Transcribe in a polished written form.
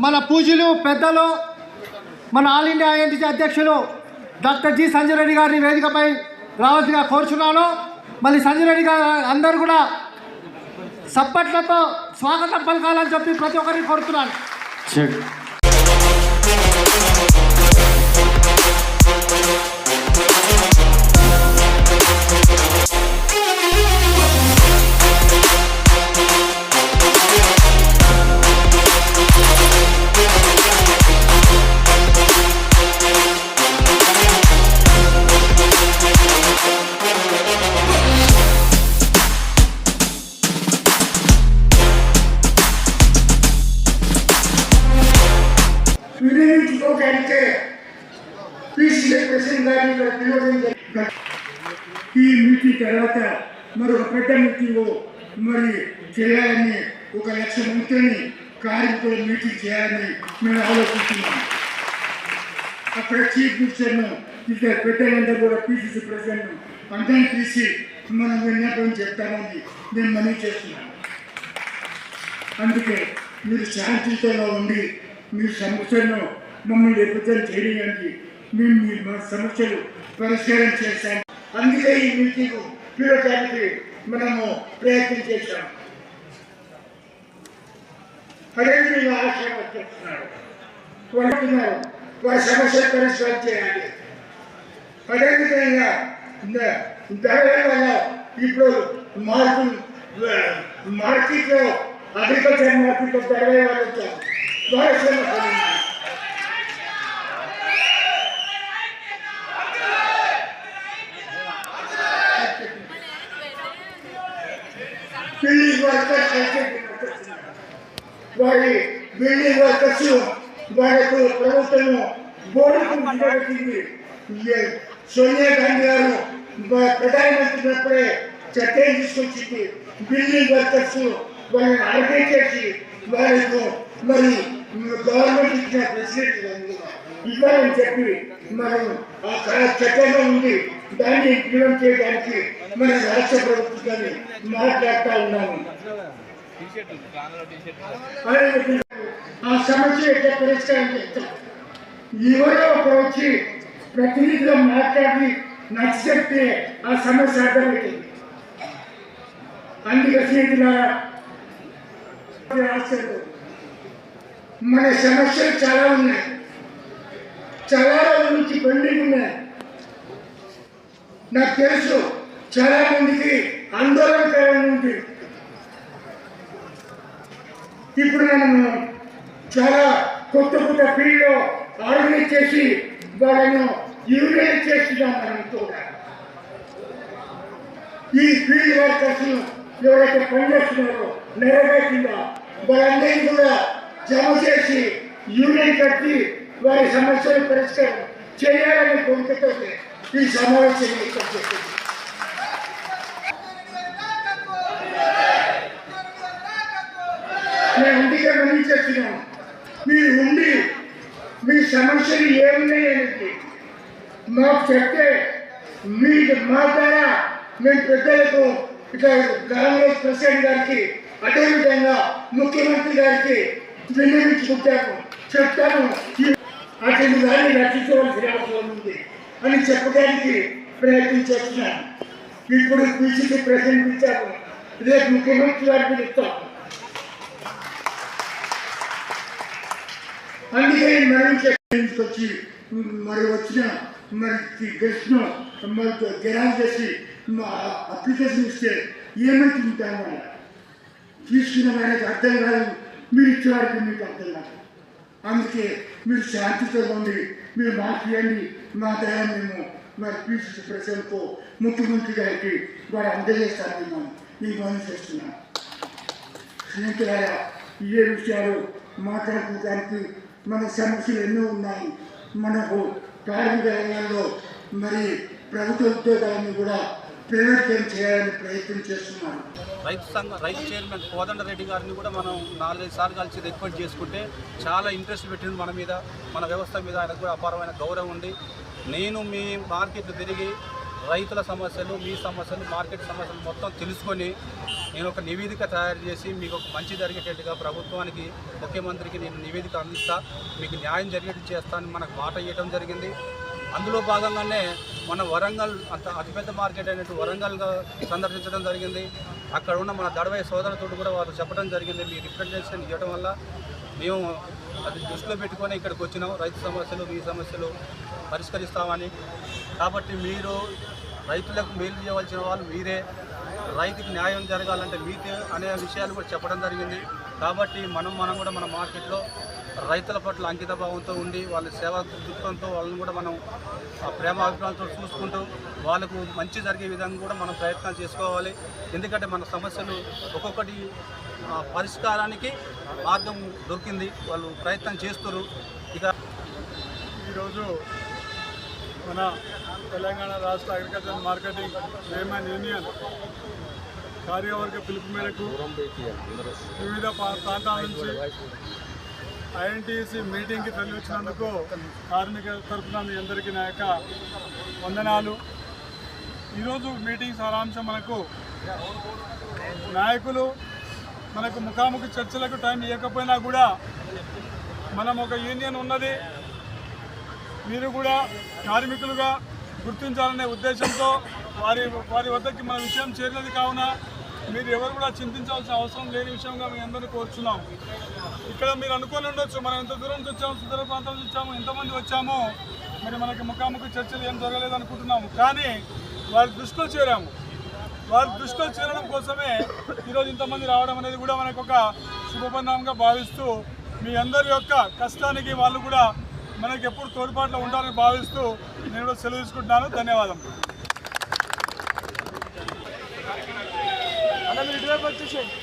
మన పూజలు పెద్దలు మన ఆల్ ఇండియా ఐఎన్టీసీ అధ్యక్షులు డాక్టర్ జి సంజయ్ రెడ్డి గారిని వేదికపై రావాల్సిగా కోరుచున్నాను. మళ్ళీ సంజయ్ రెడ్డి గారు అందరూ కూడా సప్పట్లతో స్వాగతం పలకాలని చెప్పి ప్రతి ఒక్కరిని కోరుతున్నాను. వినియోగించుకోవడానికి పీసీసీ ప్రెసిడెంట్ గారిని ఇక్కడ పిలవడం జరిగింది. ఈ మీటింగ్ తర్వాత మరొక పెద్ద మీటింగ్ మరి చేయాలని 1,00,000 మందిని కార్మికుల మీటింగ్ చేయాలని మేము ఆలోచిస్తున్నాం. అక్కడ చీఫ్ మినిస్టర్ను ఇద్దరు పెద్దలందరూ కూడా పీసీసీ ప్రెసిడెంట్ అందరినీ తీసి మనం విన్నపం చెప్తామని నేను మనవి చేస్తున్నాను. అందుకే మీరు శాంతియుతంగా ఉండి మీ సమస్యలను మమ్మల్ని రిప్రజెంట్ చేయడానికి మేము మీ సమస్యలు పరిష్కారం చేశాం. అందుకే ఈ మీటింగ్ పిలవడానికి మనము ప్రయత్నం చేశాం. అదేవిధంగా ఆశగా చెప్తున్నారు వాళ్ళు వారి సమస్యలు పరిష్కారం చేయాలి. అదేవిధంగా ధరల వల్ల ఇప్పుడు మార్కెట్లో అగ్రికల్చర్ మార్కెట్లో ధరల వాళ్ళు వచ్చారు. బిల్డింగ్ వర్కర్స్ వాళ్ళకు ప్రభుత్వం బోర్డు సోనియా గాంధీ గారు ప్రధానమంత్రి ఉన్నప్పుడే చట్టం తీసుకొచ్చింది. బిల్డింగ్ వర్కర్స్ వాళ్ళని ఆర్గనైజ్ చేసి వాళ్ళకు మరి గవర్నమెంట్ ఇచ్చిన ఫెసిలిటీ ఇవ్వాలని చెప్పి మనం ఆ చట్టంలో ఉంది. దాన్ని ఇంప్లిమెంట్ చేయడానికి మన రాష్ట్ర ప్రభుత్వాన్ని మాట్లాడుతూ ఉన్నాము. ఆ సమస్య ఎట్లా పరిష్కారం చేస్తాం? ఎవరో ఒక వచ్చి ప్రతినిధిలో మాట్లాడి నచ్చ చెప్తే ఆ సమస్య అర్థమవుతుంది. అందుకే స్నేహితులారా మన సమస్యలు చాలా ఉన్నాయి. చాలా రోజుల నుంచి పెండింగ్ ఉన్నాయి. నాకు తెలుసు చాలా మందికి ఆందోళనకరంగా ఉంది. ఇప్పుడు మనము చాలా కొత్త ఫీల్డ్లో ఆర్గనైజ్ చేసి వాళ్ళను యూనియన్ చేస్తున్నాం. మనం కూడా ఈ ఫీల్డ్ వర్కర్స్ ఎవరైతే పనిచేస్తున్నారో నెరవేర్చిందా వాళ్ళందరినీ కూడా జమ చేసి యూనియన్ కట్టి వారి సమస్యలు పరిష్కారం చేయాలని కోరికతో ఈ సమావేశం ఏర్పాటు. నేను అందుకే మనీ చేస్తున్నాను. మీరు ఉండి మీ సమస్యలు ఏమున్నాయని మాకు చెప్తే మా ద్వారా మేము పెద్దలకు ఇట్లా కాంగ్రెస్ ప్రెసిడెంట్ గారికి అదేవిధంగా ముఖ్యమంత్రి గారికి విన్నవించుకుంటాము, చెప్తాము. అతని దాన్ని రక్షించవలసిన అవసరం ఉంది అని చెప్పడానికి ప్రయత్నం చేస్తున్నాను. ఇప్పుడు పీసీసీ ప్రెసిడెంట్ ఇచ్చాము, రేపు ముఖ్యమంత్రి గారికి ఇస్తాము. అందుకే మనం వచ్చి మరి వచ్చిన మరి గెస్ట్ను గెరాన్ చేసి అప్లికేషన్ ఇస్తే ఏమైతుంటాను తీసుకున్న వారికి అర్థం కాదు, మీరు ఇచ్చేవారికి మీకు అర్థం కాదు. అందుకే మీరు శాంతితో ఉండి మీరు మాకు ఇవ్వండి. మా ద్వారా మేము మరి పీసీసీ ప్రెసిడెంట్కు ముఖ్యమంత్రి గారికి వారు అందజేస్తారని నేను మనం చేస్తున్నాను. స్నేహితులారా, ఏ విషయాలు మాట్లాడుకోవడానికి మన సమస్యలు ఎన్నో ఉన్నాయి. మనకు కార్మిక రంగంలో మరి ప్రభుత్వ ఉద్యోగాలను కూడా ప్రైవేట్ చేయాలని ప్రయత్నం చేస్తున్నారు. రైతు చైర్మన్ కోదండరెడ్డి గారిని కూడా మనం 4-5 సార్లు కలిసి రిక్వెస్ట్ చేసుకుంటే చాలా ఇంట్రెస్ట్ పెట్టింది మన మీద, మన వ్యవస్థ మీద. ఆయనకు కూడా అపారమైన గౌరవం ఉంది. నేను మీ మార్కెట్ తిరిగి రైతుల సమస్యలు, మీ సమస్యలు, మార్కెట్ సమస్యలు మొత్తం తెలుసుకొని నేను ఒక నివేదిక తయారు చేసి మీకు ఒక మంచి జరిగేటట్టుగా ప్రభుత్వానికి, ముఖ్యమంత్రికి నేను నివేదిక అందిస్తా, మీకు న్యాయం జరిగేట్టు చేస్తానని మనకు మాట ఇవ్వడం జరిగింది. అందులో భాగంగానే మన వరంగల్ అతిపెద్ద మార్కెట్ అయినట్టు వరంగల్గా సందర్శించడం జరిగింది. అక్కడ ఉన్న మన దడవై సోదరులతో కూడా వారు చెప్పడం జరిగింది. మీ రిప్రజెంటేషన్ ఇవ్వడం వల్ల మేము అది దృష్టిలో పెట్టుకొని ఇక్కడికి వచ్చినాం. రైతు సమస్యలు, మీ సమస్యలు పరిష్కరిస్తామని. కాబట్టి మీరు రైతులకు మేలు చేయవలసిన వాళ్ళు మీరే, రైతుకి న్యాయం జరగాలంటే మీకే అనే విషయాలు కూడా చెప్పడం జరిగింది. కాబట్టి మనం కూడా మన మార్కెట్లో రైతుల పట్ల అంకిత భావంతో ఉండి వాళ్ళ సేవా దృక్పథంతో వాళ్ళని కూడా మనం ప్రేమ అభిప్రాయంతో చూసుకుంటూ వాళ్ళకు మంచి జరిగే విధంగా కూడా మనం ప్రయత్నాలు చేసుకోవాలి. ఎందుకంటే మన సమస్యలు ఒక్కొక్కటి పరిష్కారానికి మార్గం దొరికింది, వాళ్ళు ప్రయత్నం చేస్తున్నారు. ఇక ఈరోజు మన తెలంగాణ రాష్ట్ర అగ్రికల్చర్ మార్కెటింగ్ వేమెన్ యూనియన్ కార్యవర్గ పిలుపు మేరకు వివిధ ప్రాంతాల నుంచి ఐఎన్టీసీ మీటింగ్కి తరలి వచ్చినందుకు కార్మిక తరఫున మీ అందరికీ నా యొక్క వందనాలు. ఈరోజు మీటింగ్ సారాంశం మనకు నాయకులు మనకు ముఖాముఖి చర్చలకు టైం ఇవ్వకపోయినా కూడా మనం ఒక యూనియన్ ఉన్నది, మీరు కూడా కార్మికులుగా గుర్తించాలనే ఉద్దేశంతో వారి వద్దకి మన విషయం చేరినది కావున మీరు ఎవరు కూడా చింతించాల్సిన అవసరం లేని విషయంగా మీ అందరినీ కోరుచున్నాం. ఇక్కడ మీరు అనుకొని ఉండొచ్చు, మనం ఎంత దూరం నుంచి వచ్చాము, సుదూర ప్రాంతం నుంచి వచ్చాము, ఎంతమంది వచ్చామో, మరి మనకి ముఖాముఖి చర్చలు ఏం జరగలేదు అనుకుంటున్నాము. కానీ వారి దృష్టిలో చేరాము. వారి దృష్టిలో చేరడం కోసమే ఈరోజు ఇంతమంది రావడం అనేది కూడా మనకు ఒక శుభపరిణామంగా భావిస్తూ, మీ అందరి యొక్క కష్టానికి వాళ్ళు కూడా మనకి ఎప్పుడు తోడ్పాటులో ఉంటారని భావిస్తూ నేను కూడా సెలవు తీసుకుంటున్నాను. ధన్యవాదం. అలా మీరు ఇటువైపు వచ్చేసేయండి.